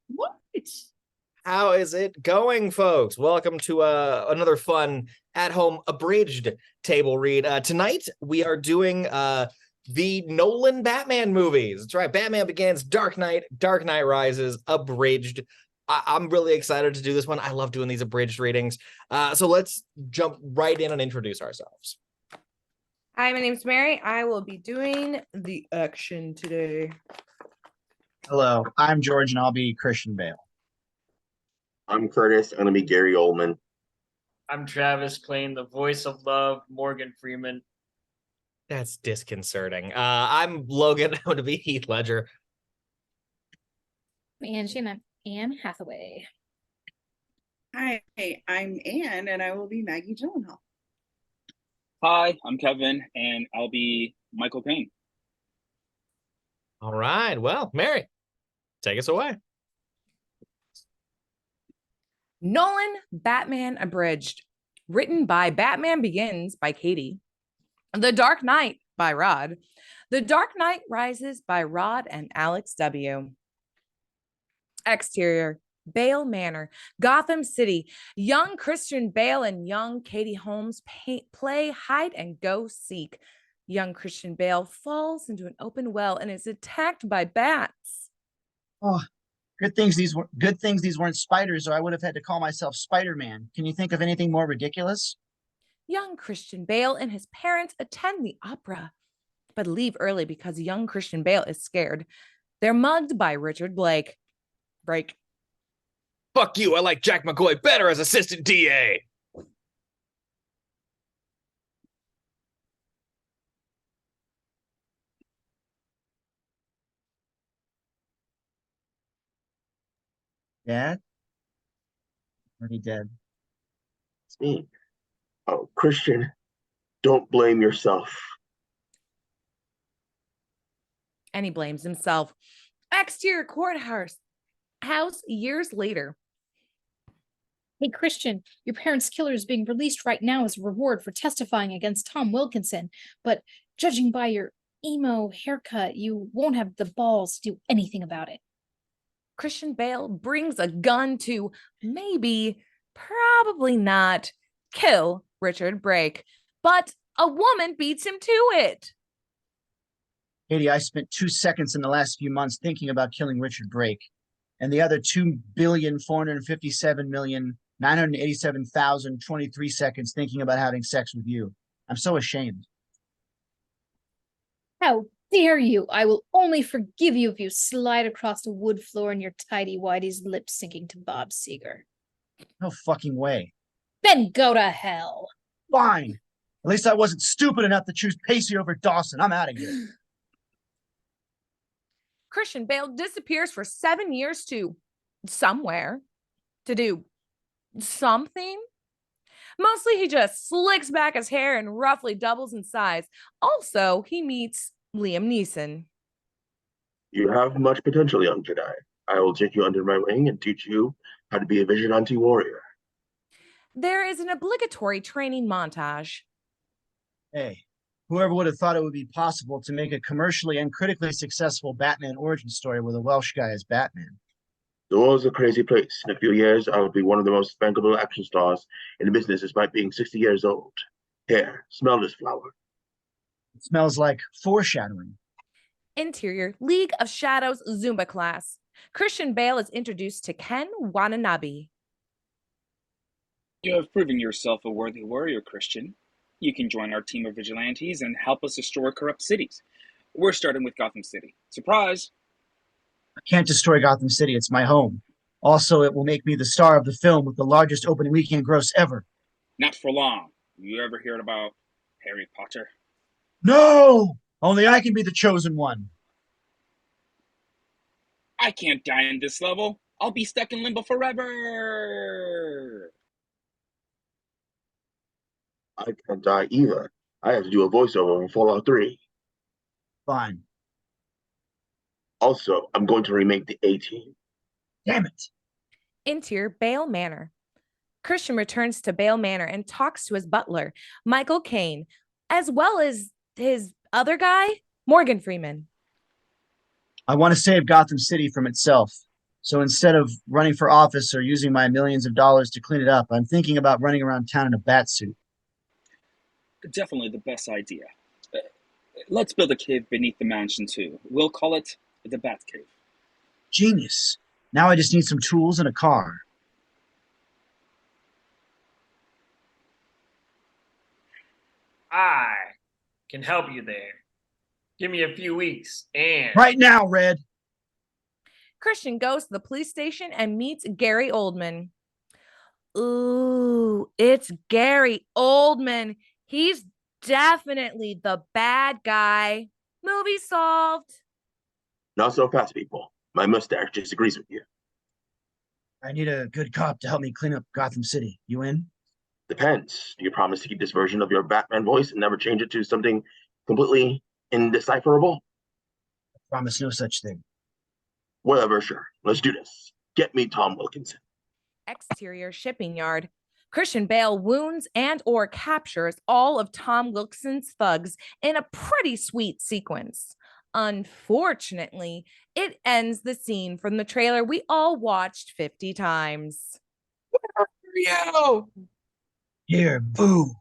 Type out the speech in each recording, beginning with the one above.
What? How is it going, folks? Welcome to another fun at-home abridged table read. Tonight, we are doing the Nolan Batman movies. That's right, Batman Begins, Dark Knight Rises, abridged. I'm really excited to do this one. I love doing these abridged readings. So let's jump right in and introduce ourselves. Hi, my name's Mary. I will be doing the action today. Hello, I'm George, and I'll be Christian Bale. I'm Curtis. I'm going to be Gary Oldman. I'm Travis, playing the voice of love, Morgan Freeman. That's disconcerting. I'm Logan. I'm going to be Heath Ledger. Angie, and I'm Anne Hathaway. Hi, I'm Anne, and I will be Maggie Gyllenhaal. Hi, I'm Kevin, and I'll be Michael Caine. All right. Well, Mary, take us away. Nolan, Batman Abridged. Written by Batman Begins by Katie. The Dark Knight by Rod. The Dark Knight Rises by Rod and Alex W. Exterior, Bale Manor, Gotham City. Young Christian Bale and young Katie Holmes play hide and go seek. Young Christian Bale falls into an open well and is attacked by bats. Oh, good things these weren't spiders, or I would have had to call myself Spider-Man. Can you think of anything more ridiculous? Young Christian Bale and his parents attend the opera, but leave early because young Christian Bale is scared. They're mugged by Richard Blake. Break. Fuck you. I like Jack McCoy better as assistant DA. Dad? Already dead. It's me. Oh, Christian, don't blame yourself. And he blames himself. Exterior courthouse. House years later. Hey, Christian, your parents' killer is being released right now as a reward for testifying against Tom Wilkinson. But judging by your emo haircut, you won't have the balls to do anything about it. Christian Bale brings a gun to maybe, probably not, kill Richard Brake. But a woman beats him to it. Katie, I spent 2 seconds in the last few months thinking about killing Richard Brake, and the other 2,457,987,023 seconds thinking about having sex with you. I'm so ashamed. How dare you? I will only forgive you if you slide across the wood floor in your tidy whities lip syncing to Bob Seger. No fucking way. Then go to hell. Fine. At least I wasn't stupid enough to choose Pacey over Dawson. I'm out of here. Christian Bale disappears for 7 years to somewhere to do something. Mostly he just slicks back his hair and roughly doubles in size. Also, he meets Liam Neeson. You have much potential, young Jedi. I will take you under my wing and teach you how to be a vigilante warrior. There is an obligatory training montage. Hey, whoever would have thought it would be possible to make a commercially and critically successful Batman origin story with a Welsh guy as Batman? The world's a crazy place. In a few years, I will be one of the most bankable action stars in the business despite being 60 years old. Here, smell this flower. It smells like foreshadowing. Interior, League of Shadows Zumba class. Christian Bale is introduced to Ken Watanabe. You have proven yourself a worthy warrior, Christian. You can join our team of vigilantes and help us destroy corrupt cities. We're starting with Gotham City. Surprise! I can't destroy Gotham City. It's my home. Also, it will make me the star of the film with the largest opening weekend gross ever. Not for long. You ever heard about Harry Potter? No! Only I can be the chosen one. I can't die in this level. I'll be stuck in limbo forever. I can't die either. I have to do a voiceover in Fallout 3. Fine. Also, I'm going to remake the A-Team. Damn it. Interior, Bale Manor. Christian returns to Bale Manor and talks to his butler, Michael Caine, as well as his other guy, Morgan Freeman. I want to save Gotham City from itself. So instead of running for office or using my millions of dollars to clean it up, I'm thinking about running around town in a bat suit. Definitely the best idea. Uh, let's build a cave beneath the mansion too. We'll call it the Bat Cave. Genius. Now I just need some tools and a car. I can help you there. Give me a few weeks and Right now, Red. Christian goes to the police station and meets Gary Oldman. Ooh, it's Gary Oldman. He's definitely the bad guy. Movie solved. Not so fast, people. My mustache disagrees with you. I need a good cop to help me clean up Gotham City. You in? Depends. Do you promise to keep this version of your Batman voice and never change it to something completely indecipherable? I promise no such thing. Whatever, sure. Let's do this. Get me Tom Wilkinson. Exterior shipping yard. Christian Bale wounds and or captures all of Tom Wilkinson's thugs in a pretty sweet sequence. Unfortunately, it ends the scene from the trailer we all watched 50 times. Here, boo.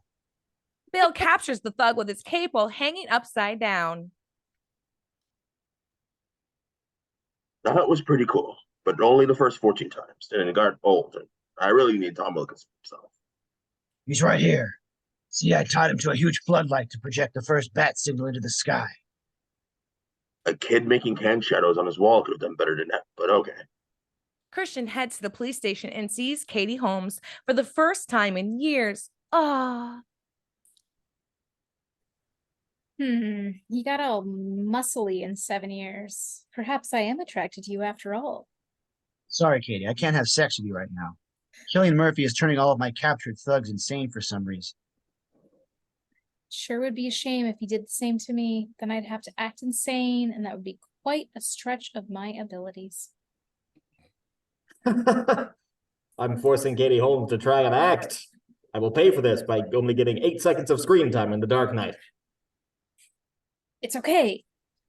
Bale captures the thug with his cape while hanging upside down. That was pretty cool, but only the first 14 times. And it got old. And I really need Tom Wilkinson himself. He's right here. See, I tied him to a huge floodlight to project the first bat signal into the sky. A kid making hand shadows on his wall could have done better than that, but okay. Christian heads to the police station and sees Katie Holmes for the first time in years. Ah. You got all muscly in 7 years. Perhaps I am attracted to you after all. Sorry, Katie, I can't have sex with you right now. Cillian Murphy is turning all of my captured thugs insane for some reason. Sure would be a shame if he did the same to me. Then I'd have to act insane, and that would be quite a stretch of my abilities. I'm forcing Katie Holmes to try and act. I will pay for this by only getting 8 seconds of screen time in The Dark Knight. It's okay.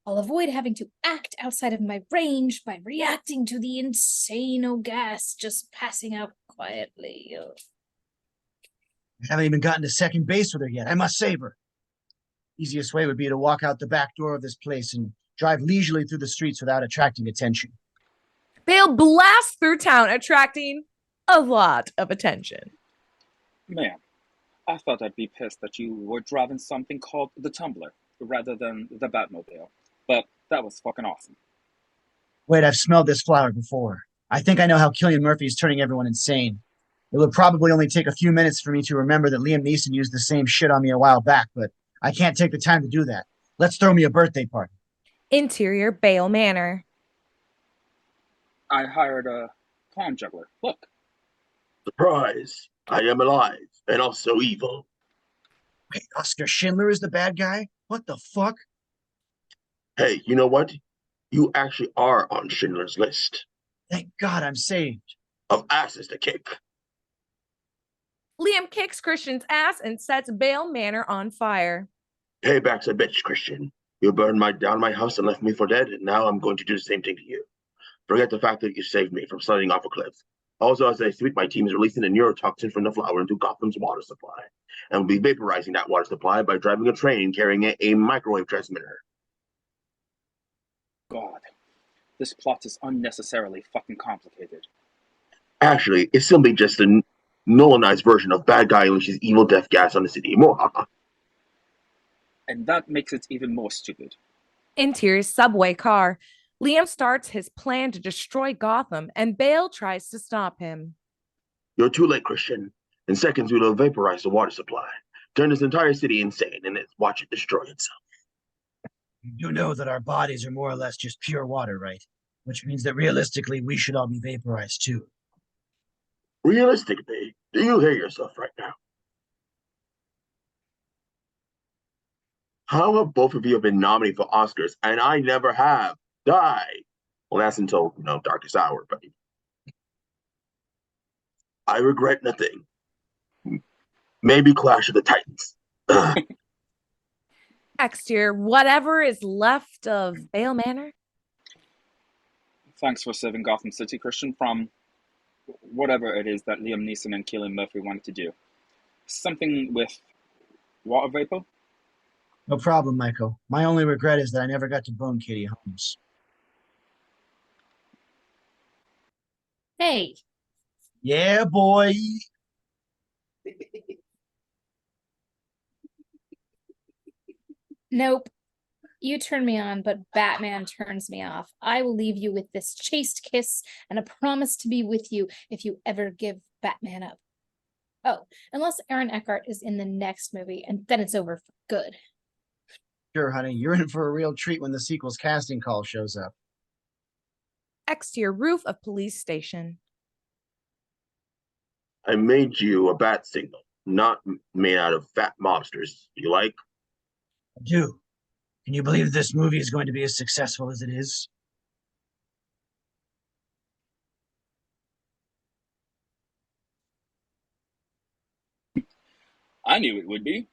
I'll avoid having to act outside of my range by reacting to the insano gas just passing out quietly. I haven't even gotten to second base with her yet. I must save her. Easiest way would be to walk out the back door of this place and drive leisurely through the streets without attracting attention. Bale blasts through town, attracting a lot of attention. Man, I thought I'd be pissed that you were driving something called the Tumbler rather than the Batmobile, but that was fucking awesome. Wait, I've smelled this flower before. I think I know how Cillian Murphy is turning everyone insane. It would probably only take a few minutes for me to remember that Liam Neeson used the same shit on me a while back, but I can't take the time to do that. Let's throw me a birthday party. Interior Bale Manor. I hired a clown juggler. Look. Surprise! I am alive and also evil. Wait, Oscar Schindler is the bad guy? What the fuck? Hey, you know what? You actually are on Schindler's List Thank God I'm saved. of asses to kick. Liam kicks Christian's ass and sets Bale Manor on fire. Payback's a bitch, Christian. You burned down my house and left me for dead, and now I'm going to do the same thing to you. Forget the fact that you saved me from sliding off a cliff. Also, as I speak, my team is releasing a neurotoxin from the flower into Gotham's water supply, and will be vaporizing that water supply by driving a train carrying a microwave transmitter. God, this plot is unnecessarily fucking complicated. Actually, it's simply just a Nolanized version of bad guy unleashes evil death gas on the city. And that makes it even more stupid. Interior subway car. Liam starts his plan to destroy Gotham, and Bale tries to stop him. You're too late, Christian. In seconds, we'll vaporize the water supply, turn this entire city insane, and watch it destroy itself. You know that our bodies are more or less just pure water, right? Which means that realistically, we should all be vaporized too. Realistically, do you hear yourself right now? How have both of you been nominated for Oscars, and I never have? Die. Well, that's until, Darkest Hour, but I regret nothing. Maybe Clash of the Titans. Exterior, whatever is left of Bale Manor. Thanks for saving Gotham City, Christian, from whatever it is that Liam Neeson and Cillian Murphy wanted to do. Something with water vapor? No problem, Michael. My only regret is that I never got to bone Katie Holmes. Hey, Yeah, boy. nope. You turn me on, but Batman turns me off. I will leave you with this chaste kiss and a promise to be with you if you ever give Batman up. Oh, unless Aaron Eckhart is in the next movie, and then it's over for good. Sure, honey. You're in for a real treat when the sequel's casting call shows up. Exterior roof of police station. I made you a bat signal, not made out of fat mobsters. You like? I do. Can you believe this movie is going to be as successful as it is? I knew it would be.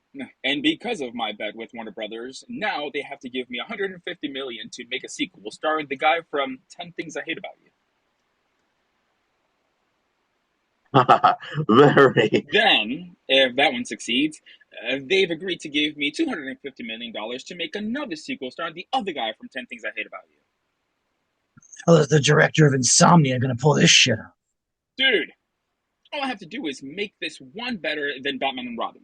And because of my bet with Warner Brothers, now they have to give me $150 million to make a sequel starring the guy from 10 Things I Hate About You. Very. Then, if that one succeeds, they've agreed to give me $250 million to make another sequel starring the other guy from 10 Things I Hate About You. How is the director of Insomnia going to pull this shit off? Dude, all I have to do is make this one better than Batman and Robin.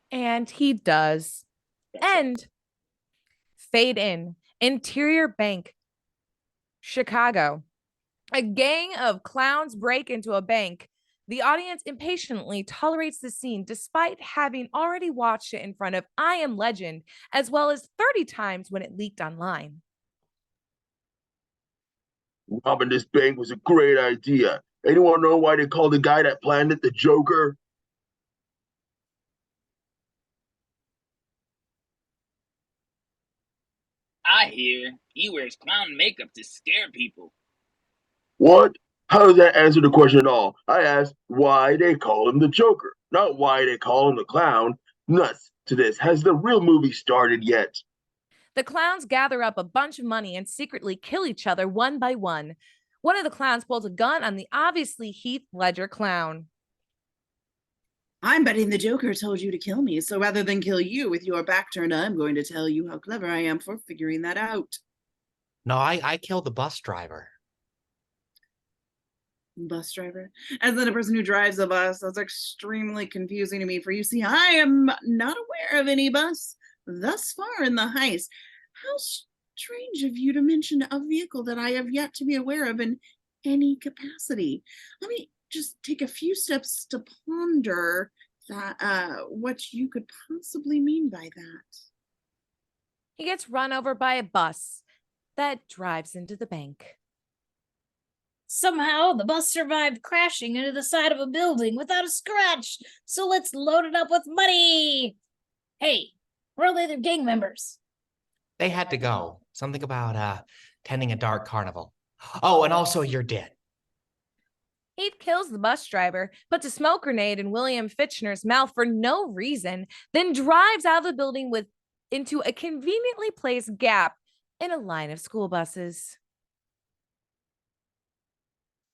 And he does. End. Fade in. Interior bank. Chicago. A gang of clowns break into a bank. The audience impatiently tolerates the scene despite having already watched it in front of I Am Legend, as well as 30 times when it leaked online. Robbing this bank was a great idea. Anyone know why they called the guy that planned it the Joker? I hear he wears clown makeup to scare people. What? How does that answer the question at all? I asked why they call him the Joker, not why they call him the clown. Nuts to this. Has the real movie started yet? The clowns gather up a bunch of money and secretly kill each other one by one. One of the clowns pulls a gun on the obviously Heath Ledger clown. I'm betting the Joker told you to kill me, so rather than kill you with your back turned, I'm going to tell you how clever I am for figuring that out. No, I killed the bus driver. Bus driver? As in a person who drives a bus, that's extremely confusing to me, for you see, I am not aware of any bus thus far in the heist. How strange of you to mention a vehicle that I have yet to be aware of in any capacity. Let me just take a few steps to ponder that what you could possibly mean by that. He gets run over by a bus that drives into the bank. Somehow the bus survived crashing into the side of a building without a scratch, so let's load it up with money. Hey, where are the other gang members? They had to go. Something about tending a dark carnival. Oh, and also you're dead. Heath kills the bus driver, puts a smoke grenade in William Fitchner's mouth for no reason, then drives out of the building into a conveniently placed gap in a line of school buses.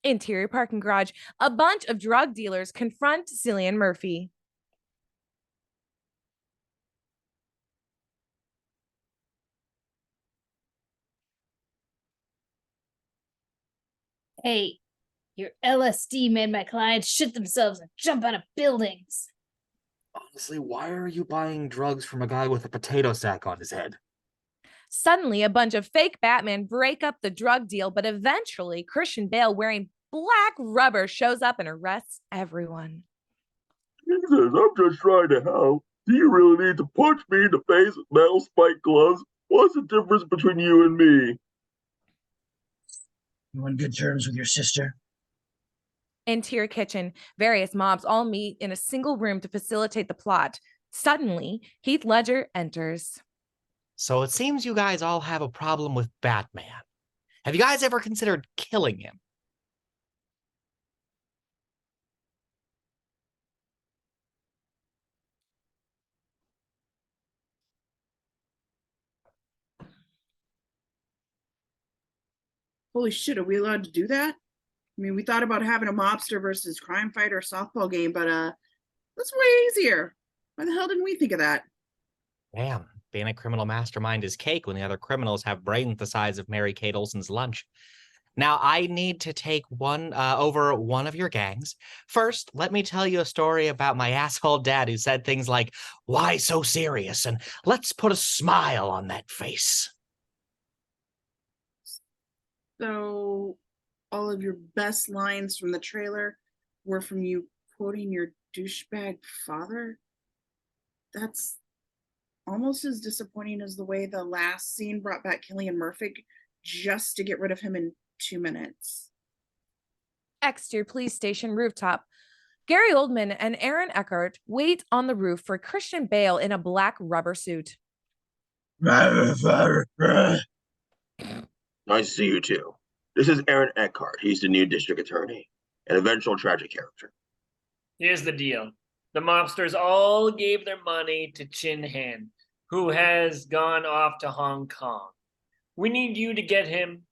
Interior parking garage. A bunch of drug dealers confront Cillian Murphy. Hey, your LSD made my clients shit themselves and jump out of buildings. Honestly, why are you buying drugs from a guy with a potato sack on his head? Suddenly, a bunch of fake Batmen break up the drug deal, but eventually, Christian Bale wearing black rubber shows up and arrests everyone. Jesus, I'm just trying to help. Do you really need to punch me in the face with metal spike gloves? What's the difference between you and me? You on good terms with your sister? Interior kitchen. Various mobs all meet in a single room to facilitate the plot. Suddenly, Heath Ledger enters. So it seems you guys all have a problem with Batman. Have you guys ever considered killing him? Holy shit, are we allowed to do that? I mean, we thought about having a mobster versus crime fighter softball game, but that's way easier. Why the hell didn't we think of that? Damn, being a criminal mastermind is cake when the other criminals have brains the size of Mary Kate Olsen's lunch. Now, I need to take over one of your gangs. First, let me tell you a story about my asshole dad who said things like, "Why so serious?" and "Let's put a smile on that face." So, all of your best lines from the trailer were from you quoting your douchebag father? That's almost as disappointing as the way the last scene brought back Cillian Murphy just to get rid of him in 2 minutes. Exterior police station rooftop. Gary Oldman and Aaron Eckhart wait on the roof for Christian Bale in a black rubber suit. Nice to see you too. This is Aaron Eckhart. He's the new district attorney, an eventual tragic character. Here's the deal. The mobsters all gave their money to Chin Han, who has gone off to Hong Kong. We need you to get him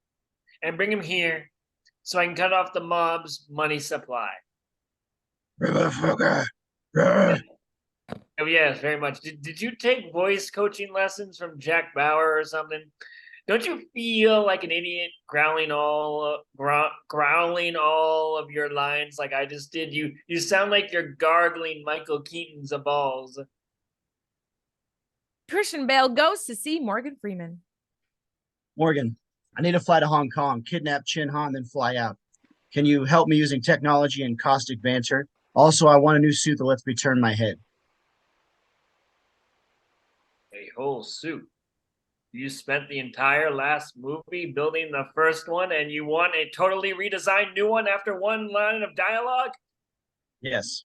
and bring him here so I can cut off the mob's money supply. Motherfucker. Oh, yes, very much. Did you take voice coaching lessons from Jack Bauer or something? Don't you feel like an idiot growling all of your lines like I just did? You sound like you're gargling Michael Keaton's balls. Christian Bale goes to see Morgan Freeman. Morgan, I need to fly to Hong Kong, kidnap Chin Han, then fly out. Can you help me using technology and caustic banter? Also, I want a new suit that lets me turn my head. A whole suit. You spent the entire last movie building the first one, and you want a totally redesigned new one after one line of dialogue? Yes.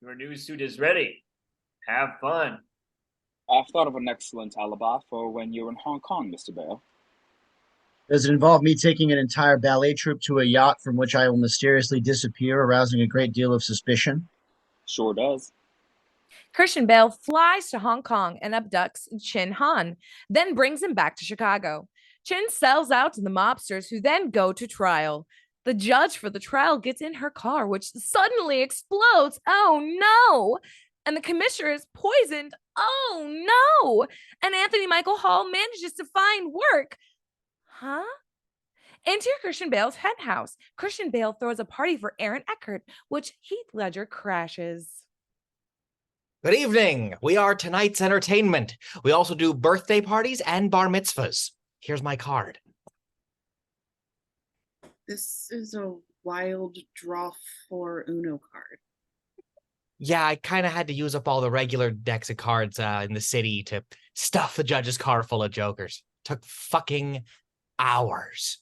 Your new suit is ready. Have fun. I've thought of an excellent alibi for when you're in Hong Kong, Mr. Bale. Does it involve me taking an entire ballet troupe to a yacht from which I will mysteriously disappear, arousing a great deal of suspicion? Sure does. Christian Bale flies to Hong Kong and abducts Chin Han, then brings him back to Chicago. Chin sells out to the mobsters, who then go to trial. The judge for the trial gets in her car, which suddenly explodes. Oh no! And the commissioner is poisoned. Oh no! And Anthony Michael Hall manages to find work. Huh? Into Christian Bale's penthouse. Christian Bale throws a party for Aaron Eckhart, which Heath Ledger crashes. Good evening. We are tonight's entertainment. We also do birthday parties and bar mitzvahs. Here's my card. This is a wild draw for Uno card. Yeah, I kind of had to use up all the regular decks of cards in the city to stuff the judge's car full of jokers. Took fucking hours.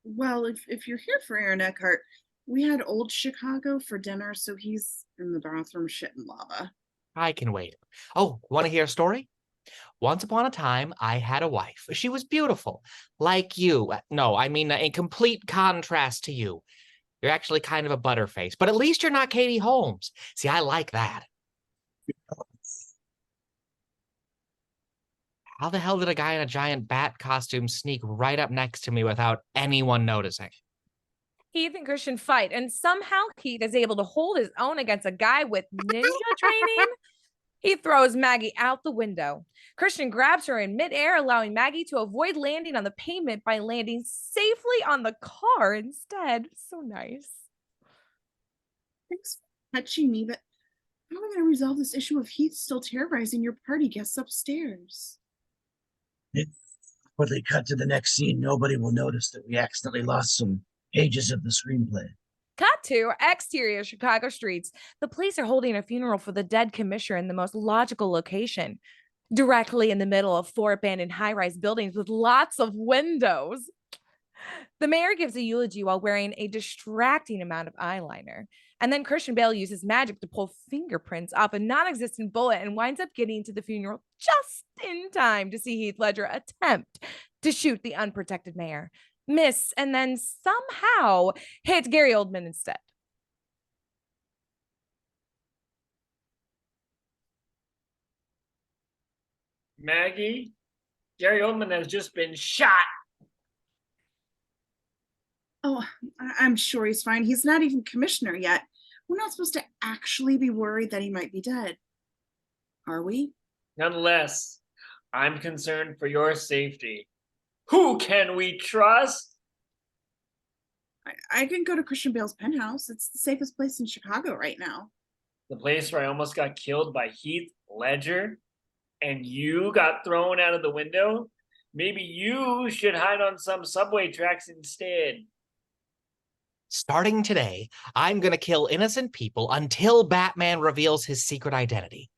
Well, if you're here for Aaron Eckhart, we had old Chicago for dinner, so he's in the bathroom shitting lava. I can wait. Oh, want to hear a story? Once upon a time, I had a wife. She was beautiful, like you. No, I mean, in complete contrast to you. You're actually kind of a butterface, but at least you're not Katie Holmes. See, I like that. How the hell did a guy in a giant bat costume sneak right up next to me without anyone noticing? Heath and Christian fight, and somehow Heath is able to hold his own against a guy with ninja training. He throws Maggie out the window. Christian grabs her in midair, allowing Maggie to avoid landing on the pavement by landing safely on the car instead. So nice. Thanks for touching me, but how am I going to resolve this issue of Heath still terrorizing your party guests upstairs? When they cut to the next scene, nobody will notice that we accidentally lost some pages of the screenplay. Cut to exterior Chicago streets. The police are holding a funeral for the dead commissioner in the most logical location, directly in the middle of 4 abandoned high-rise buildings with lots of windows. The mayor gives a eulogy while wearing a distracting amount of eyeliner. And then Christian Bale uses magic to pull fingerprints off a non-existent bullet and winds up getting to the funeral just in time to see Heath Ledger attempt to shoot the unprotected mayor, miss, and then somehow hit Gary Oldman instead. Maggie, Gary Oldman has just been shot. Oh, I'm sure he's fine. He's not even commissioner yet. We're not supposed to actually be worried that he might be dead. Are we? Nonetheless, I'm concerned for your safety. Who can we trust? I can go to Christian Bale's penthouse. It's the safest place in Chicago right now. The place where I almost got killed by Heath Ledger, and you got thrown out of the window? Maybe you should hide on some subway tracks instead. Starting today, I'm going to kill innocent people until Batman reveals his secret identity.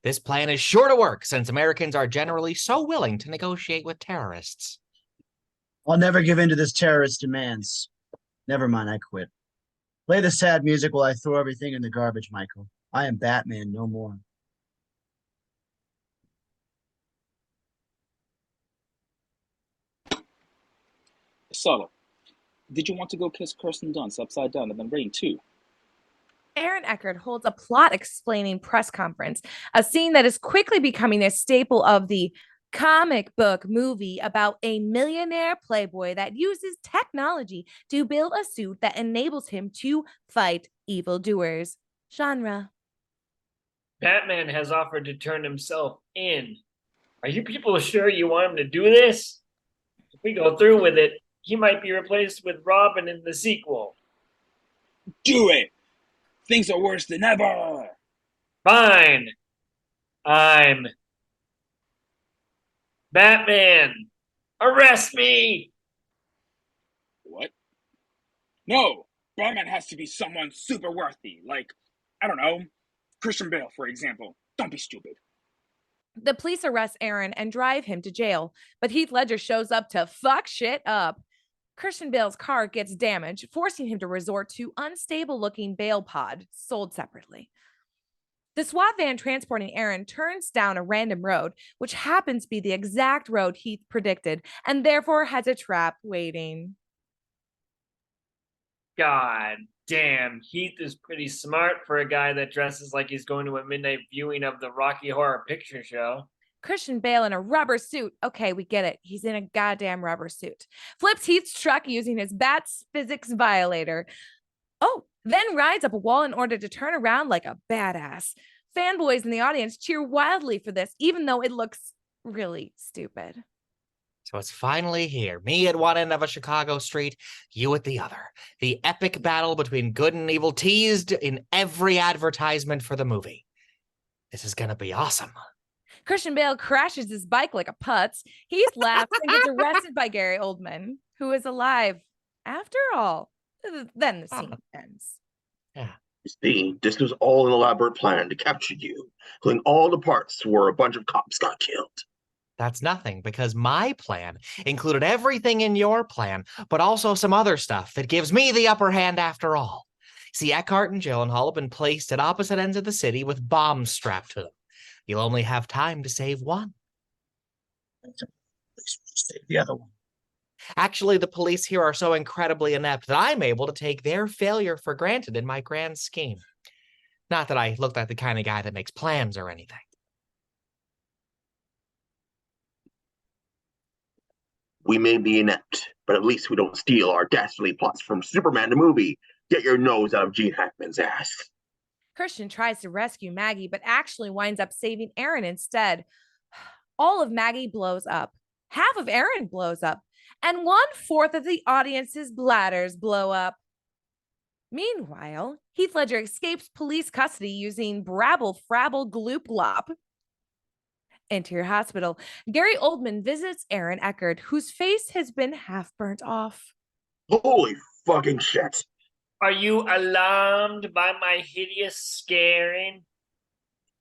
This plan is sure to work since Americans are generally so willing to negotiate with terrorists. I'll never give in to this terrorist demands. Never mind, I quit. Play the sad music while I throw everything in the garbage, Michael. I am Batman, no more. So, did you want to go kiss Kirsten Dunst upside down and then rain too? Aaron Eckhart holds a plot-explaining press conference, a scene that is quickly becoming a staple of the comic book movie about a millionaire playboy that uses technology to build a suit that enables him to fight evildoers. Genre. Batman has offered to turn himself in. Are you people sure you want him to do this? If we go through with it, he might be replaced with Robin in the sequel. Do it! Things are worse than ever! Fine. I'm Batman. Arrest me! What? No! Batman has to be someone super worthy, like, I don't know, Christian Bale, for example. Don't be stupid. The police arrest Aaron and drive him to jail, but Heath Ledger shows up to fuck shit up. Christian Bale's car gets damaged, forcing him to resort to unstable-looking Bale pod, sold separately. The SWAT van transporting Aaron turns down a random road, which happens to be the exact road Heath predicted, and therefore has a trap waiting. God damn, Heath is pretty smart for a guy that dresses like he's going to a midnight viewing of the Rocky Horror Picture Show. Christian Bale in a rubber suit. Okay, we get it. He's in a goddamn rubber suit. Flips Heath's truck using his Bat's physics violator. Oh, then rides up a wall in order to turn around like a badass. Fanboys in the audience cheer wildly for this, even though it looks really stupid. So it's finally here. Me at one end of a Chicago street, you at the other. The epic battle between good and evil teased in every advertisement for the movie. This is going to be awesome. Christian Bale crashes his bike like a putz. Heath laughs and gets arrested by Gary Oldman, who is alive after all. Then the scene ends. Yeah. You see, this was all an elaborate plan to capture you, including all the parts where a bunch of cops got killed. That's nothing, because my plan included everything in your plan, but also some other stuff that gives me the upper hand after all. See, Eckhart and Gyllenhaal have been placed at opposite ends of the city with bombs strapped to them. You'll only have time to save one. Save the other one. Actually, the police here are so incredibly inept that I'm able to take their failure for granted in my grand scheme. Not that I look like the kind of guy that makes plans or anything. We may be inept, but at least we don't steal our dastardly plots from Superman the movie. Get your nose out of Gene Hackman's ass. Christian tries to rescue Maggie, but actually winds up saving Aaron instead. All of Maggie blows up. Half of Aaron blows up. And 1/4 of the audience's bladders blow up. Meanwhile, Heath Ledger escapes police custody using Brabble Frabble Gloop Glop. Interior Hospital. Gary Oldman visits Aaron Eckhart, whose face has been half burnt off. Holy fucking shit. Are you alarmed by my hideous scaring?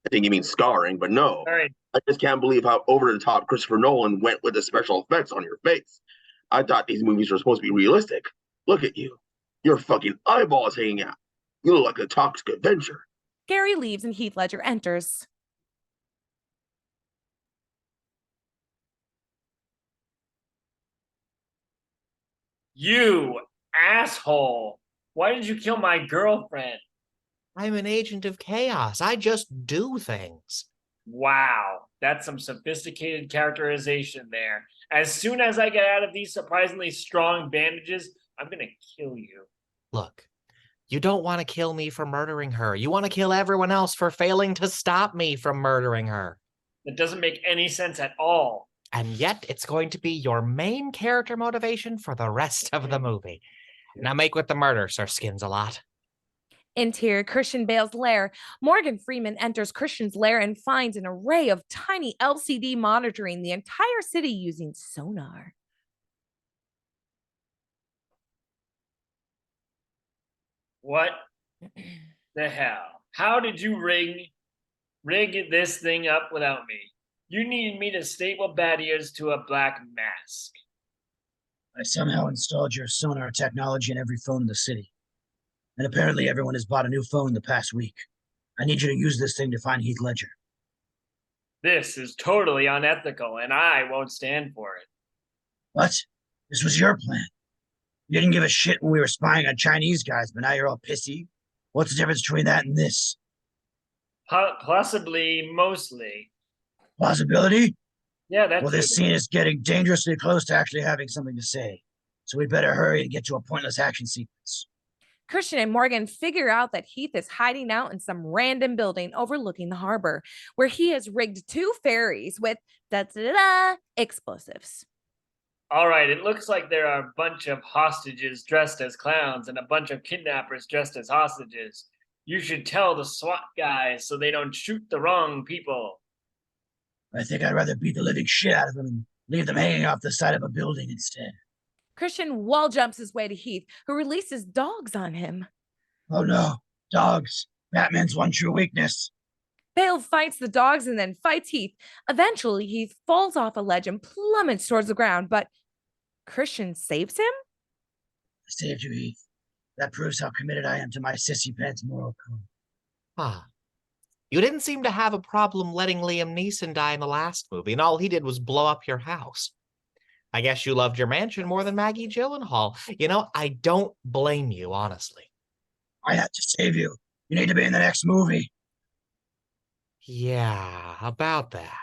I think you mean scarring, but no. All right. I just can't believe how over-the-top Christopher Nolan went with the special effects on your face. I thought these movies were supposed to be realistic. Look at you. Your fucking eyeballs hanging out. You look like a toxic Avenger. Gary leaves and Heath Ledger enters. You asshole. Why did you kill my girlfriend? I'm an agent of chaos. I just do things. Wow. That's some sophisticated characterization there. As soon as I get out of these surprisingly strong bandages, I'm gonna kill you. Look, you don't want to kill me for murdering her. You want to kill everyone else for failing to stop me from murdering her. That doesn't make any sense at all. And yet, it's going to be your main character motivation for the rest of the movie. Now make with the murder, Sir Skins-a-Lot. Interior Christian Bale's lair. Morgan Freeman enters Christian's lair and finds an array of tiny LCD monitoring the entire city using sonar. What the hell? How did you rig this thing up without me? You needed me to staple bat ears to a black mask. I somehow installed your sonar technology in every phone in the city. And apparently everyone has bought a new phone in the past week. I need you to use this thing to find Heath Ledger. This is totally unethical, and I won't stand for it. What? This was your plan. You didn't give a shit when we were spying on Chinese guys, but now you're all pissy. What's the difference between that and this? Possibly, mostly. Plausibility? Yeah, that's Well, this scene is getting dangerously close to actually having something to say. So we better hurry and get to a pointless action sequence. Christian and Morgan figure out that Heath is hiding out in some random building overlooking the harbor, where he has rigged 2 ferries with explosives. All right, it looks like there are a bunch of hostages dressed as clowns and a bunch of kidnappers dressed as hostages. You should tell the SWAT guys so they don't shoot the wrong people. I think I'd rather beat the living shit out of them and leave them hanging off the side of a building instead. Christian wall jumps his way to Heath, who releases dogs on him. Oh no, dogs. Batman's one true weakness. Bale fights the dogs and then fights Heath. Eventually, Heath falls off a ledge and plummets towards the ground, but Christian saves him? I saved you, Heath. That proves how committed I am to my sissy pants moral code. Ah. You didn't seem to have a problem letting Liam Neeson die in the last movie, and all he did was blow up your house. I guess you loved your mansion more than Maggie Gyllenhaal. You know, I don't blame you, honestly. I had to save you. You need to be in the next movie. Yeah, about that.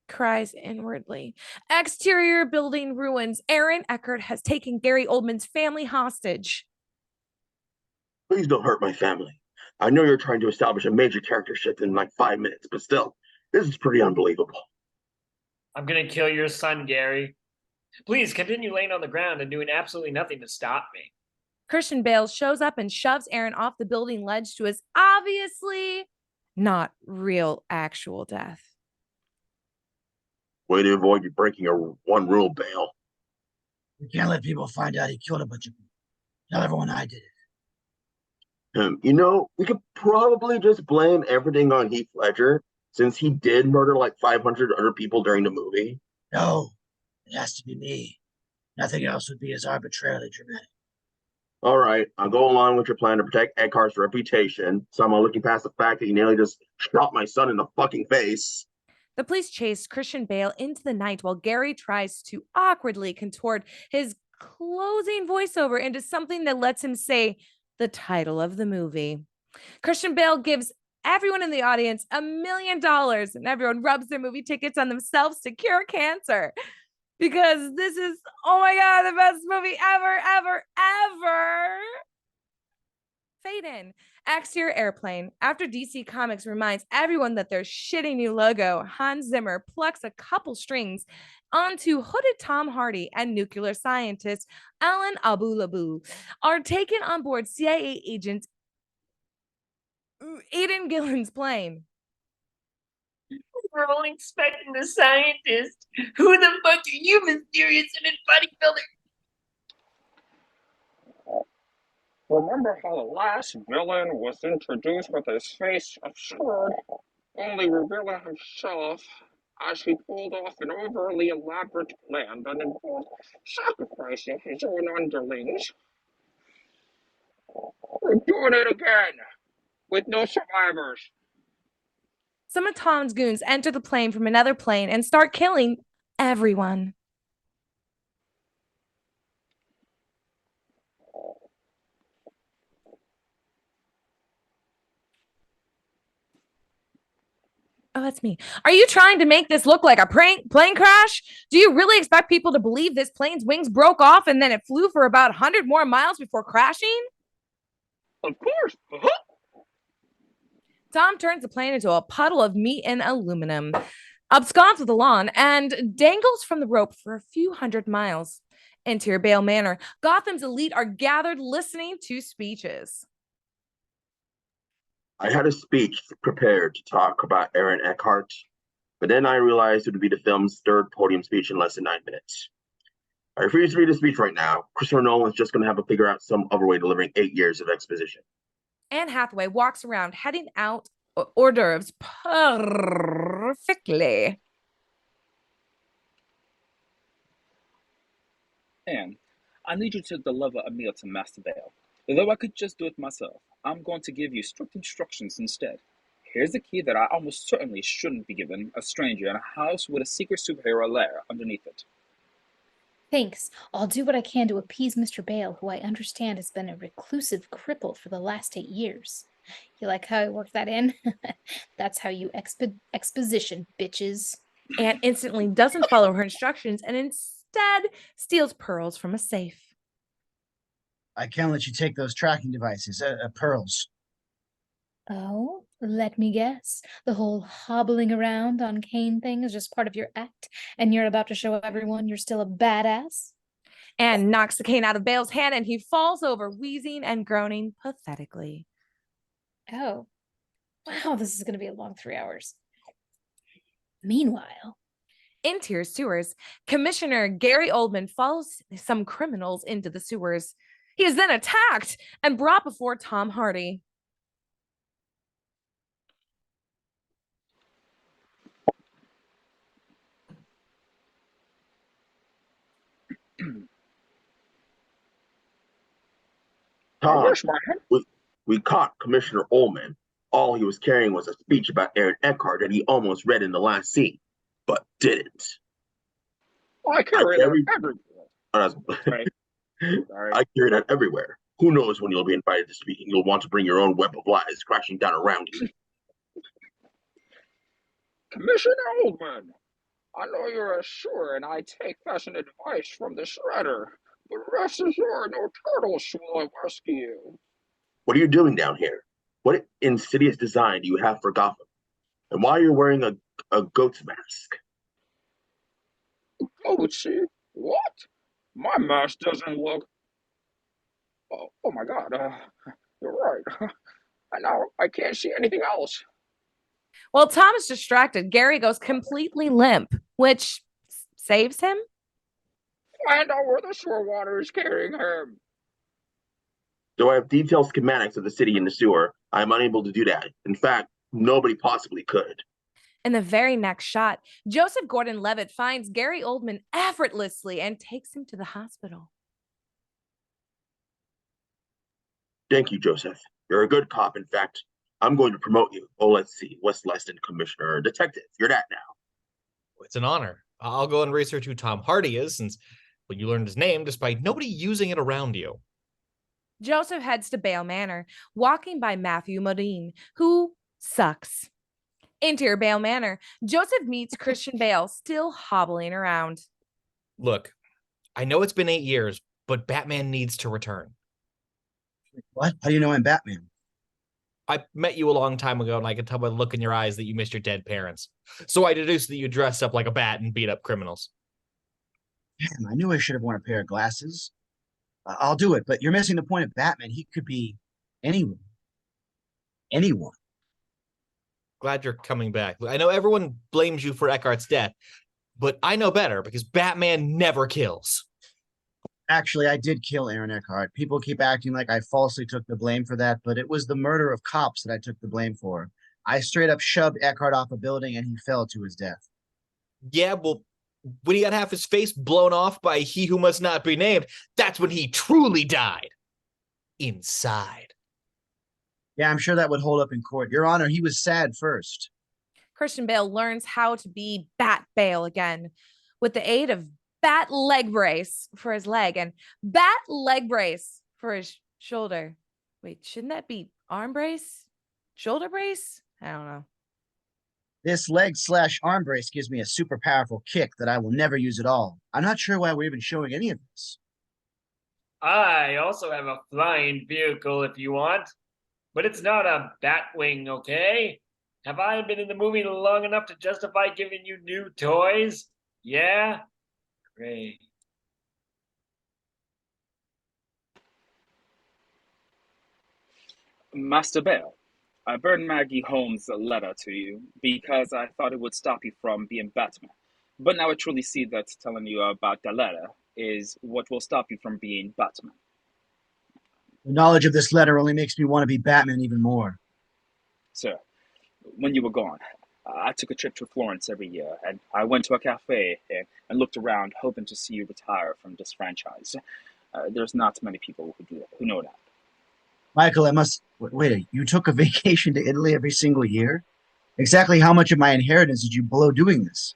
Cries inwardly. Exterior building ruins. Aaron Eckhart has taken Gary Oldman's family hostage. Please don't hurt my family. I know you're trying to establish a major character shift in like 5 minutes, but still, this is pretty unbelievable. I'm gonna kill your son, Gary. Please continue laying on the ground and doing absolutely nothing to stop me. Christian Bale shows up and shoves Aaron off the building ledge to his obviously not real actual death. Way to avoid you breaking one rule, Bale. We can't let people find out he killed a bunch of people. Tell everyone I did it. You know, we could probably just blame everything on Heath Ledger, since he did murder like 500 other people during the movie. No, it has to be me. Nothing else would be as arbitrarily dramatic. All right, I'll go along with your plan to protect Eckhart's reputation. Somehow looking past the fact that he nearly just shot my son in the fucking face. The police chase Christian Bale into the night while Gary tries to awkwardly contort his closing voiceover into something that lets him say the title of the movie. Christian Bale gives everyone in the audience $1 million and everyone rubs their movie tickets on themselves to cure cancer. Because this is, oh my God, the best movie ever. Fade in. Exterior airplane. After DC Comics reminds everyone that their shitty new logo, Hans Zimmer plucks a couple strings onto hooded Tom Hardy and nuclear scientist Alon Aboutboul are taken on board CIA agent Aiden Gillen's plane. We're only expecting the scientist. Who the fuck are you, mysterious and bodybuilder? Remember how the last villain was introduced with his face obscured, only revealing himself as he pulled off an overly elaborate plan that involved sacrificing his own underlings? We're doing it again, with no survivors. Some of Tom's goons enter the plane from another plane and start killing everyone. Oh, that's me. Are you trying to make this look like a plane crash? Do you really expect people to believe this plane's wings broke off and then it flew for about 100 more miles before crashing? Of course. Uh-huh. Tom turns the plane into a puddle of meat and aluminum, absconds with Alon, and dangles from the rope for a few hundred miles. Interior Bale Manor, Gotham's elite are gathered listening to speeches. I had a speech prepared to talk about Aaron Eckhart, but then I realized it would be the film's third podium speech in less than 9 minutes. I refuse to read a speech right now. Christopher Nolan's just going to have to figure out some other way delivering 8 years of exposition. And Hathaway walks around, heading out hors d'oeuvres perfectly. Anne, I need you to deliver a meal to Master Bale. Though I could just do it myself, I'm going to give you strict instructions instead. Here's the key that I almost certainly shouldn't be given a stranger in a house with a secret superhero lair underneath it. Thanks. I'll do what I can to appease Mr. Bale, who I understand has been a reclusive cripple for the last 8 years. You like how I worked that in? That's how you exposition, bitches. Anne instantly doesn't follow her instructions and instead steals pearls from a safe. I can't let you take those tracking devices, pearls. Oh, let me guess. The whole hobbling around on cane thing is just part of your act, and you're about to show everyone you're still a badass? Anne knocks the cane out of Bale's hand and he falls over, wheezing and groaning pathetically. Oh, wow, this is going to be a long 3 hours. Meanwhile, interior sewers, Commissioner Gary Oldman follows some criminals into the sewers. He is then attacked and brought before Tom Hardy. Tom, Yes, man. we caught Commissioner Ullman. All he was carrying was a speech about Aaron Eckhart that he almost read in the last scene, but didn't. I carry that everywhere. Sorry. Sorry. I carry that everywhere. Who knows when you'll be invited to speak and you'll want to bring your own web of lies crashing down around you. Commissioner Oldman, I know you're a sure and I take fashion advice from the shredder, but rest assured no turtles will rescue you. What are you doing down here? What insidious design do you have for Gotham? And why are you wearing a goat's mask? Gucci? What? My mask doesn't look... Oh my god, you're right. And now I can't see anything else. While Tom is distracted, Gary goes completely limp, which saves him. Find out where the sewer water is carrying him. Though I have detailed schematics of the city and the sewer, I am unable to do that. In fact, nobody possibly could. In the very next shot, Joseph Gordon-Levitt finds Gary Oldman effortlessly and takes him to the hospital. Thank you, Joseph. You're a good cop. In fact, I'm going to promote you. Oh, let's see. West Leston Commissioner Detective. You're that now. It's an honor. I'll go and research who Tom Hardy is, since you learned his name despite nobody using it around you. Joseph heads to Bale Manor, walking by Matthew Modine, who sucks. Interior Bale Manor, Joseph meets Christian Bale, still hobbling around. Look, I know it's been 8 years, but Batman needs to return. What? How do you know I'm Batman? I met you a long time ago, and I could tell by the look in your eyes that you missed your dead parents. So I deduced that you dressed up like a bat and beat up criminals. Damn, I knew I should have worn a pair of glasses. I'll do it, but you're missing the point of Batman. He could be anyone. Anyone. Glad you're coming back. I know everyone blames you for Eckhart's death, but I know better because Batman never kills. Actually, I did kill Aaron Eckhart. People keep acting like I falsely took the blame for that, but it was the murder of cops that I took the blame for. I straight up shoved Eckhart off a building and he fell to his death. Yeah, well, when he got half his face blown off by he who must not be named, that's when he truly died. Inside. Yeah, I'm sure that would hold up in court. Your Honor, he was sad first. Christian Bale learns how to be Bat-Bale again with the aid of bat leg brace for his leg and bat leg brace for his shoulder. Wait, shouldn't that be arm brace? Shoulder brace? I don't know. This leg/arm brace gives me a super powerful kick that I will never use at all. I'm not sure why we're even showing any of this. I also have a flying vehicle if you want, but it's not a Batwing, okay? Have I been in the movie long enough to justify giving you new toys? Yeah? Great. Master Bale, I burned Maggie Holmes' letter to you because I thought it would stop you from being Batman. But now I truly see that telling you about the letter is what will stop you from being Batman. The knowledge of this letter only makes me want to be Batman even more. Sir, when you were gone, I took a trip to Florence every year, and I went to a cafe and looked around, hoping to see you retire from this franchise. There's not many people who know that. Michael, I must wait. You took a vacation to Italy every single year? Exactly how much of my inheritance did you blow doing this?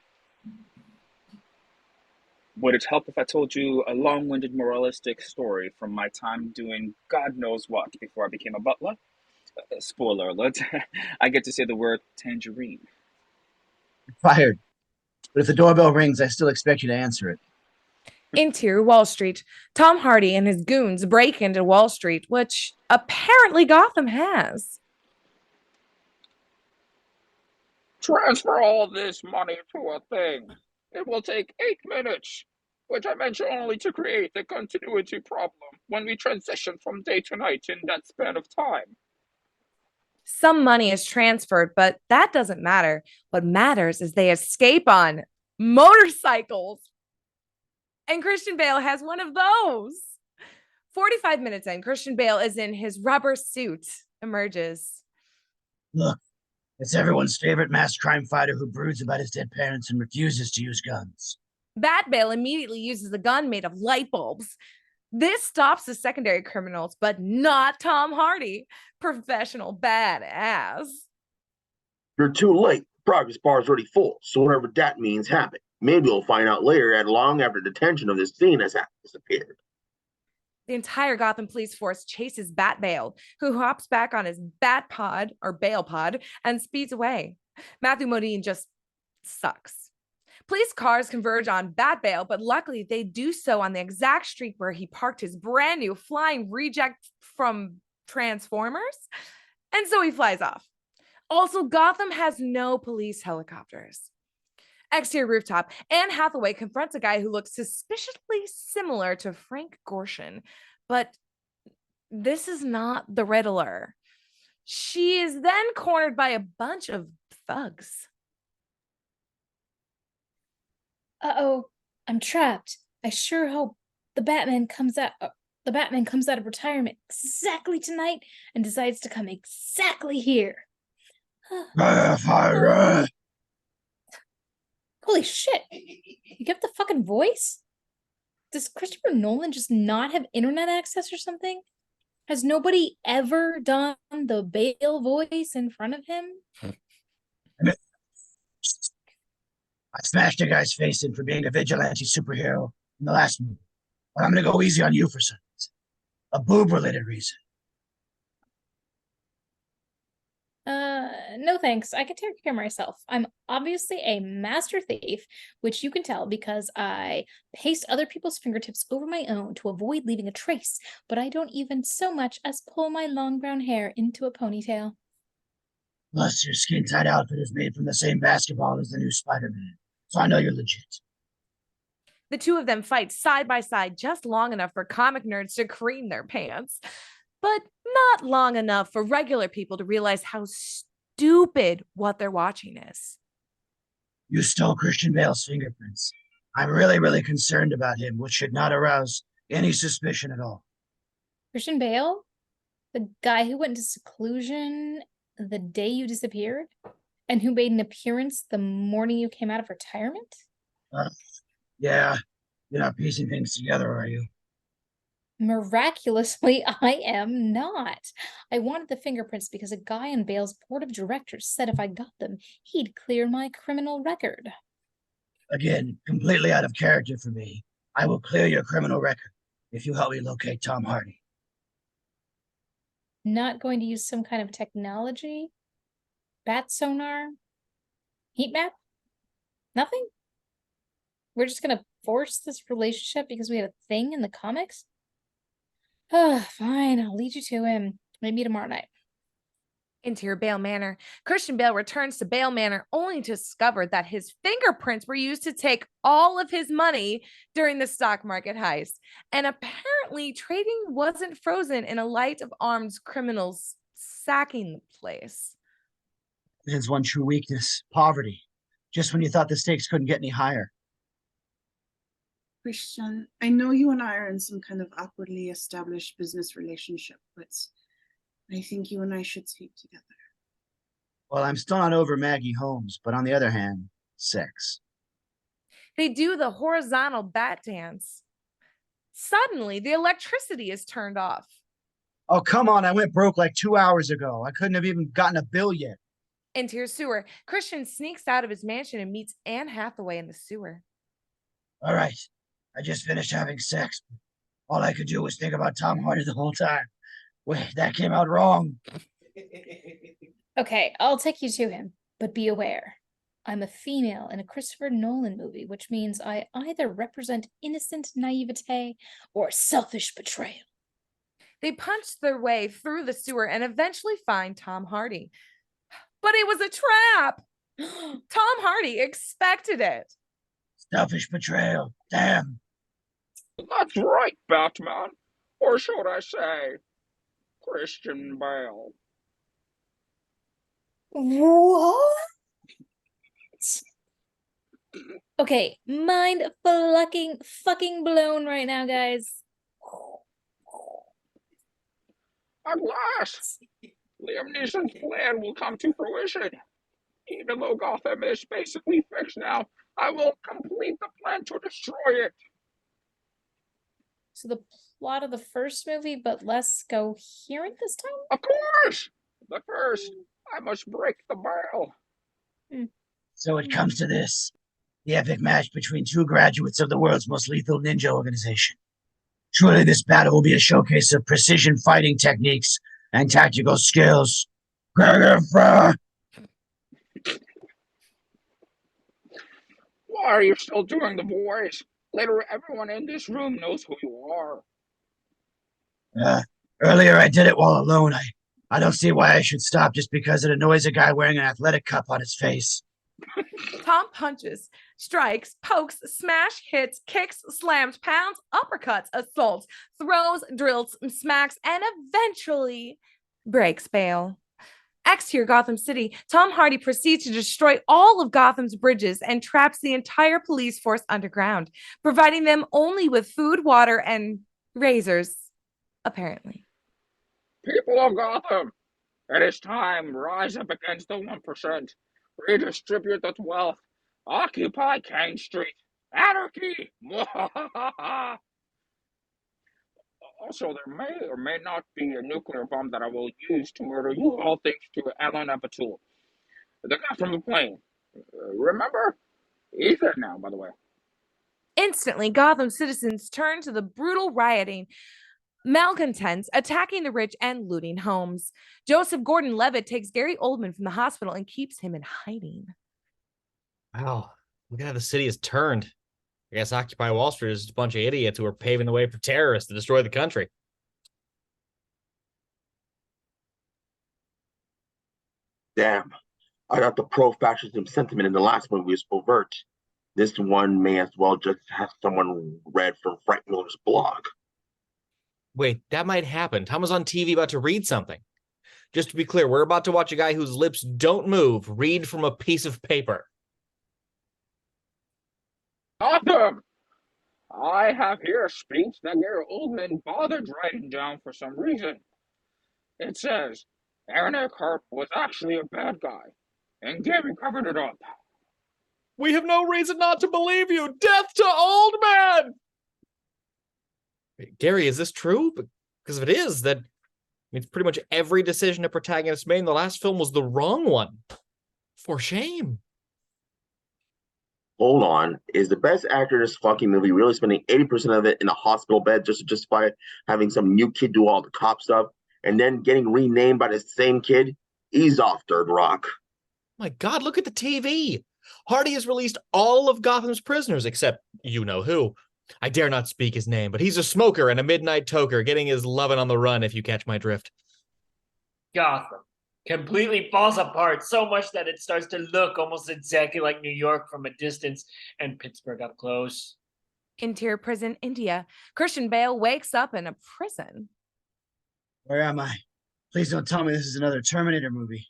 Would it help if I told you a long-winded moralistic story from my time doing God knows what before I became a butler? Spoiler alert, I get to say the word tangerine. You're fired. But if the doorbell rings, I still expect you to answer it. Interior Wall Street. Tom Hardy and his goons break into Wall Street, which apparently Gotham has. Transfer all this money to a thing. It will take 8 minutes, which I mention only to create a continuity problem when we transition from day to night in that span of time. Some money is transferred, but that doesn't matter. What matters is they escape on motorcycles. And Christian Bale has one of those. 45 minutes in, Christian Bale is in his rubber suit, emerges. Look, it's everyone's favorite mass crime fighter who broods about his dead parents and refuses to use guns. Bat-Bale immediately uses a gun made of light bulbs. This stops the secondary criminals, but not Tom Hardy. Professional badass. You're too late. Progress bar is already full, so whatever that means happened. Maybe we'll find out later at long after detention of this scene has disappeared. The entire Gotham police force chases Bat-Bale, who hops back on his bat pod or Bale pod and speeds away. Matthew Modine just sucks. Police cars converge on Bat-Bale, but luckily they do so on the exact street where he parked his brand new flying reject from Transformers, and so he flies off. Also, Gotham has no police helicopters. Exterior rooftop, Anne Hathaway confronts a guy who looks suspiciously similar to Frank Gorshin, but this is not the Riddler. She is then cornered by a bunch of thugs. Uh-oh, I'm trapped. I sure hope the Batman comes out of retirement exactly tonight and decides to come exactly here. Holy shit. You get the fucking voice? Does Christopher Nolan just not have internet access or something? Has nobody ever done the Bale voice in front of him? I smashed a guy's face in for being a vigilante superhero in the last movie, but I'm going to go easy on you for some reason. A boob-related reason. No thanks. I can take care of myself. I'm obviously a master thief, which you can tell because I paste other people's fingertips over my own to avoid leaving a trace, but I don't even so much as pull my long brown hair into a ponytail. Plus, your skin-tight outfit is made from the same basketball as the new Spider-Man, so I know you're legit. The two of them fight side by side just long enough for comic nerds to cream their pants, but not long enough for regular people to realize how stupid what they're watching is. You stole Christian Bale's fingerprints. I'm really concerned about him, which should not arouse any suspicion at all. Christian Bale? The guy who went into seclusion the day you disappeared? And who made an appearance the morning you came out of retirement? Yeah, you're not piecing things together, are you? Miraculously, I am not. I wanted the fingerprints because a guy on Bale's board of directors said if I got them, he'd clear my criminal record. Again, completely out of character for me. I will clear your criminal record if you help me locate Tom Hardy. Not going to use some kind of technology? Bat sonar? Heat map? Nothing? We're just gonna force this relationship because we had a thing in the comics? Fine, I'll lead you to him. Maybe tomorrow night. Interior Bale Manor. Christian Bale returns to Bale Manor only to discover that his fingerprints were used to take all of his money during the stock market heist. And apparently, trading wasn't frozen in a light of armed criminals sacking the place. His one true weakness, poverty. Just when you thought the stakes couldn't get any higher. Christian, I know you and I are in some kind of awkwardly established business relationship, but I think you and I should speak together. Well, I'm still not over Maggie Holmes, but on the other hand, sex. They do the horizontal bat dance. Suddenly, the electricity is turned off. Oh, come on. I went broke like 2 hours ago. I couldn't have even gotten a bill yet. Interior sewer. Christian sneaks out of his mansion and meets Anne Hathaway in the sewer. All right. I just finished having sex. All I could do was think about Tom Hardy the whole time. Wait, that came out wrong. Okay, I'll take you to him, but be aware. I'm a female in a Christopher Nolan movie, which means I either represent innocent naivete or selfish betrayal. They punch their way through the sewer and eventually find Tom Hardy. But it was a trap! Tom Hardy expected it. Selfish betrayal. Damn. That's right, Batman. Or should I say, Christian Bale. What? Okay, mind fucking blown right now, guys. At last, Liam Neeson's plan will come to fruition. Even though Gotham is basically fixed now, I will complete the plan to destroy it. So the plot of the first movie, but less coherent this time? Of course! But first, I must break the barrel. So it comes to this. The epic match between two graduates of the world's most lethal ninja organization. Surely this battle will be a showcase of precision fighting techniques and tactical skills. Why are you still doing the voice? Later, everyone in this room knows who you are. Earlier I did it while alone. I don't see why I should stop just because it annoys a guy wearing an athletic cup on his face. Tom punches, strikes, pokes, smash, hits, kicks, slams, pounds, uppercuts, assaults, throws, drills, smacks, and eventually breaks Bale. Exterior Gotham City, Tom Hardy proceeds to destroy all of Gotham's bridges and traps the entire police force underground, providing them only with food, water, and razors, apparently. People of Gotham, it is time. Rise up against the 1%. Redistribute the wealth. Occupy King Street. Anarchy! Also, there may or may not be a nuclear bomb that I will use to murder you, all thanks to Alon and Aboutboul, the guy from the plane. Remember? He's dead now, by the way. Instantly, Gotham citizens turn to the brutal rioting malcontents, attacking the rich and looting homes. Joseph Gordon-Levitt takes Gary Oldman from the hospital and keeps him in hiding. Wow, look at how the city has turned. I guess Occupy Wall Street is just a bunch of idiots who are paving the way for terrorists to destroy the country. Damn, I thought the pro-fascism sentiment in the last movie was overt. This one may as well just have someone read from Frank Miller's blog. Wait, that might happen. Tom was on TV about to read something. Just to be clear, we're about to watch a guy whose lips don't move read from a piece of paper. Gotham! I have here a speech that Gary Oldman bothered writing down for some reason. It says, Aaron Eckhart was actually a bad guy, and Gary covered it up. We have no reason not to believe you. Death to Oldman! Gary, is this true? Because if it is, that means pretty much every decision a protagonist made in the last film was the wrong one. For shame. Hold on, is the best actor in this fucking movie really spending 80% of it in a hospital bed just to justify having some new kid do all the cop stuff and then getting renamed by the same kid? Ease off, Third Rock. My God, look at the TV. Hardy has released all of Gotham's prisoners, except you know who. I dare not speak his name, but he's a smoker and a midnight toker, getting his lovin' on the run, if you catch my drift. Gotham completely falls apart so much that it starts to look almost exactly like New York from a distance and Pittsburgh up close. Interior prison, India. Christian Bale wakes up in a prison. Where am I? Please don't tell me this is another Terminator movie.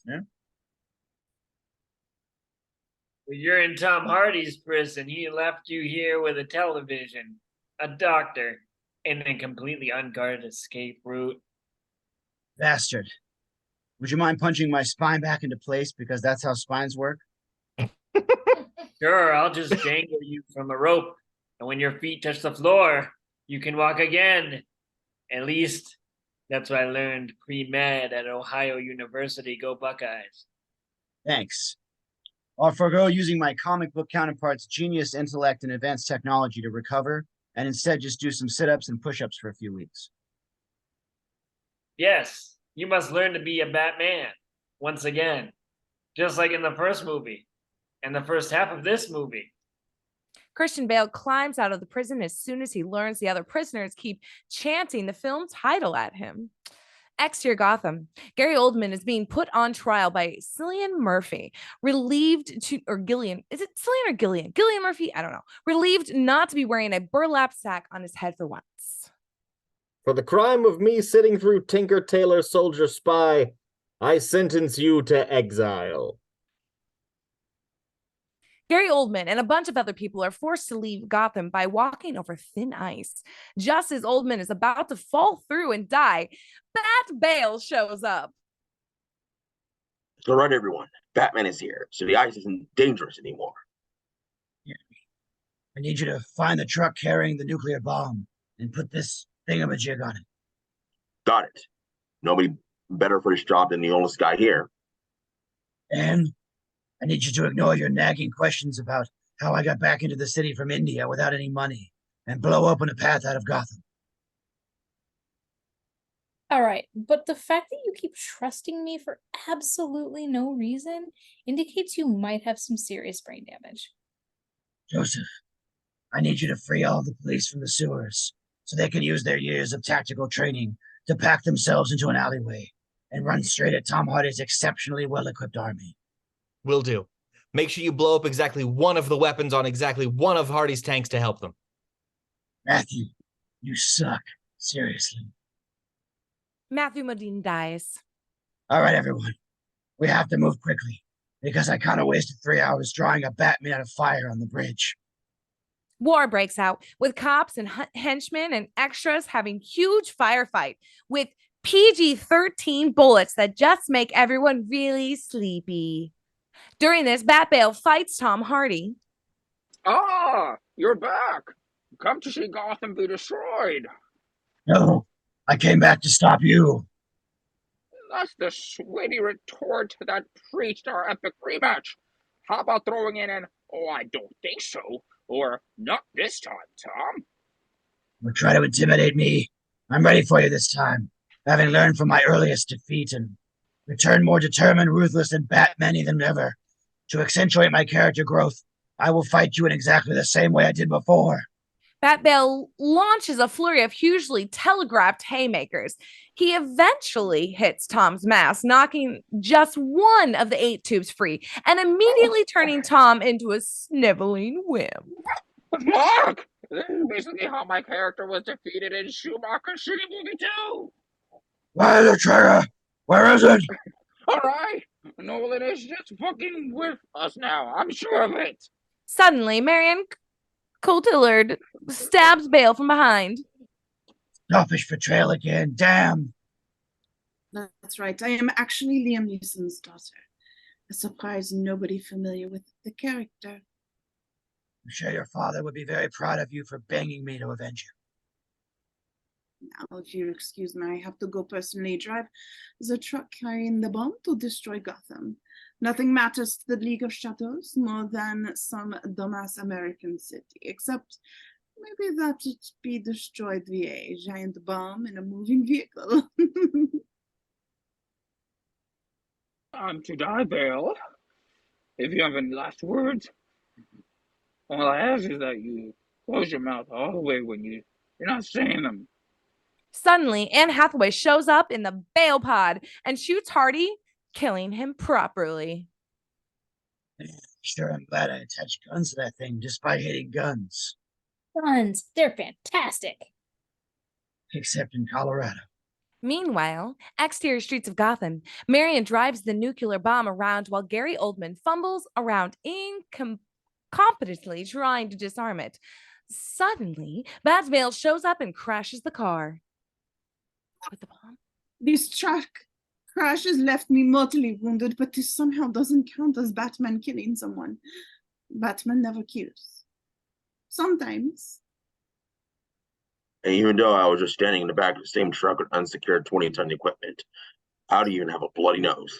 Yeah. Well, you're in Tom Hardy's prison. He left you here with a television, a doctor, and a completely unguarded escape route. Bastard. Would you mind punching my spine back into place because that's how spines work? Sure, I'll just dangle you from a rope, and when your feet touch the floor, you can walk again. At least that's what I learned pre-med at Ohio University. Go Buckeyes. Thanks. I'll forego using my comic book counterpart's genius intellect and advanced technology to recover, and instead just do some sit-ups and push-ups for a few weeks. Yes, you must learn to be a Batman once again, just like in the first movie and the first half of this movie. Christian Bale climbs out of the prison as soon as he learns the other prisoners keep chanting the film title at him. Exterior Gotham. Gary Oldman is being put on trial by Cillian Murphy, Gillian. Is it Cillian or Gillian? Gillian Murphy? I don't know. Relieved not to be wearing a burlap sack on his head for once. For the crime of me sitting through Tinker Tailor Soldier Spy, I sentence you to exile. Gary Oldman and a bunch of other people are forced to leave Gotham by walking over thin ice. Just as Oldman is about to fall through and die, Bat-Bale shows up. All right, everyone. Batman is here, so the ice isn't dangerous anymore. I need you to find the truck carrying the nuclear bomb and put this thingamajig on it. Got it. Nobody better for this job than the oldest guy here. And I need you to ignore your nagging questions about how I got back into the city from India without any money and blow open a path out of Gotham. All right, but the fact that you keep trusting me for absolutely no reason indicates you might have some serious brain damage. Joseph, I need you to free all the police from the sewers so they can use their years of tactical training to pack themselves into an alleyway and run straight at Tom Hardy's exceptionally well-equipped army. Will do. Make sure you blow up exactly one of the weapons on exactly one of Hardy's tanks to help them. Matthew, you suck. Seriously. Matthew Modine dies. All right, everyone. We have to move quickly because I kind of wasted 3 hours drawing a bat made out of fire on the bridge. War breaks out with cops and henchmen and extras having huge firefight with PG-13 bullets that just make everyone really sleepy. During this, Bat-Bale fights Tom Hardy. Ah, you're back. Come to see Gotham be destroyed. No, I came back to stop you. That's the sweaty retort that preached our epic rematch. How about throwing in an, oh, I don't think so, or not this time, Tom? Don't try to intimidate me. I'm ready for you this time, having learned from my earliest defeat and returned more determined, ruthless, and Batman-y than ever. To accentuate my character growth, I will fight you in exactly the same way I did before. Bat-Bale launches a flurry of hugely telegraphed haymakers. He eventually hits Tom's mask, knocking just one of the 8 tubes free and immediately turning Tom into a sniveling whim. Mark! This is basically how my character was defeated in Schumacher's shitty movie 2. Why the trigger? Where is it? All right, Nolan is just fucking with us now. I'm sure of it. Suddenly, Marion Cotillard stabs Bale from behind. Selfish betrayal again. Damn. That's right. I am actually Liam Neeson's daughter. A surprise nobody familiar with the character. I'm sure your father would be very proud of you for banging me to avenge you. Now, if you excuse me, I have to go personally drive the truck carrying the bomb to destroy Gotham. Nothing matters to the League of Shadows more than some dumbass American city, except maybe that it be destroyed via a giant bomb in a moving vehicle. Time to die, Bale. If you have any last words, all I ask is that you close your mouth all the way when you're not saying them. Suddenly, Anne Hathaway shows up in the Bale pod and shoots Hardy, killing him properly. Sure, I'm glad I attached guns to that thing despite hating guns. Guns, they're fantastic. Except in Colorado. Meanwhile, exterior streets of Gotham, Marion drives the nuclear bomb around while Gary Oldman fumbles around incompetently trying to disarm it. Suddenly, Bat-Bale shows up and crashes the car. With the bomb? This truck crash has left me mortally wounded, but this somehow doesn't count as Batman killing someone. Batman never kills. Sometimes. And even though I was just standing in the back of the same truck with unsecured 20-ton equipment, I don't even have a bloody nose.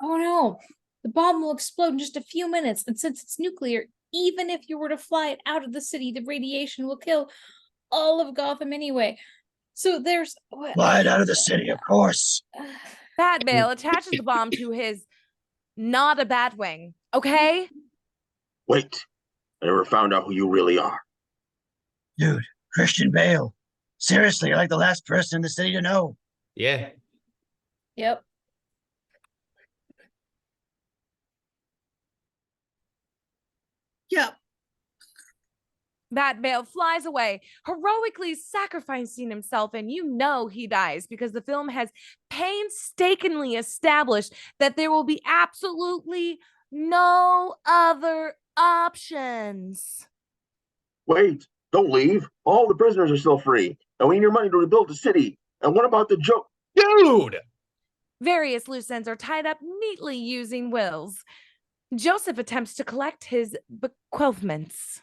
Oh no, the bomb will explode in just a few minutes, and since it's nuclear, even if you were to fly it out of the city, the radiation will kill all of Gotham anyway. So there's... Fly it out of the city, of course. Bat-Bale attaches the bomb to his not a Batwing, okay? Wait, I never found out who you really are. Dude, Christian Bale. Seriously, you're like the last person in the city to know. Yeah. Yep. Yep. Bat-Bale flies away, heroically sacrificing himself, and you know he dies because the film has painstakingly established that there will be absolutely no other options. Wait, don't leave. All the prisoners are still free, and we need your money to rebuild the city. And what about the joke? Dude! Various loose ends are tied up neatly using wills. Joseph attempts to collect his bequeathments.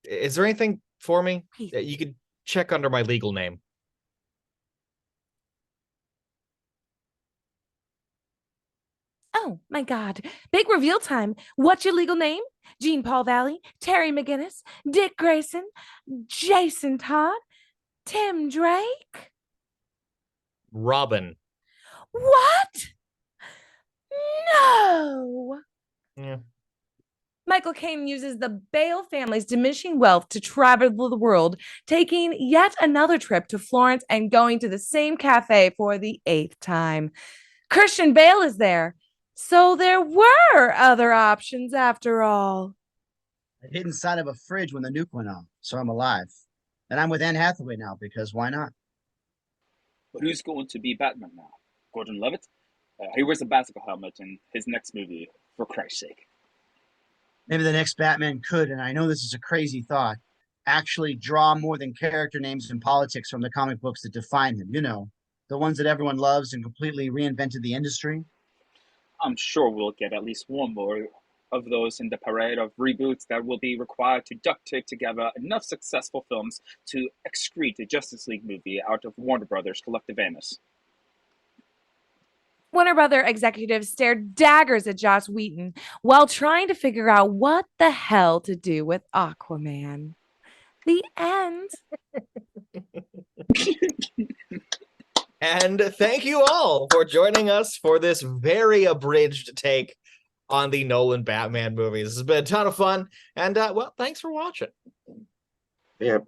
Is there anything for me Heath. that you could check under my legal name? Oh my God. Big reveal time. What's your legal name? Jean Paul Valley, Terry McGinnis, Dick Grayson, Jason Todd, Tim Drake. Robin. What? No. Yeah. Michael Caine uses the Bale family's diminishing wealth to travel the world, taking yet another trip to Florence and going to the same cafe for the 8th time. Christian Bale is there. So there were other options after all. I hid inside of a fridge when the nuke went off, so I'm alive. And I'm with Anne Hathaway now, because why not? But who's going to be Batman now? Gordon Levitt? He wears a bicycle helmet in his next movie, for Christ's sake. Maybe the next Batman could, and I know this is a crazy thought, actually draw more than character names in politics from the comic books that define him. You know, the ones that everyone loves and completely reinvented the industry. I'm sure we'll get at least one more of those in the parade of reboots that will be required to duct tape together enough successful films to excrete a Justice League movie out of Warner Brothers' collective anus. Warner Brother executives stared daggers at Joss Whedon while trying to figure out what the hell to do with Aquaman. The end. And thank you all for joining us for this very abridged take on the Nolan Batman movies. This has been a ton of fun. And, well, thanks for watching. Yeah.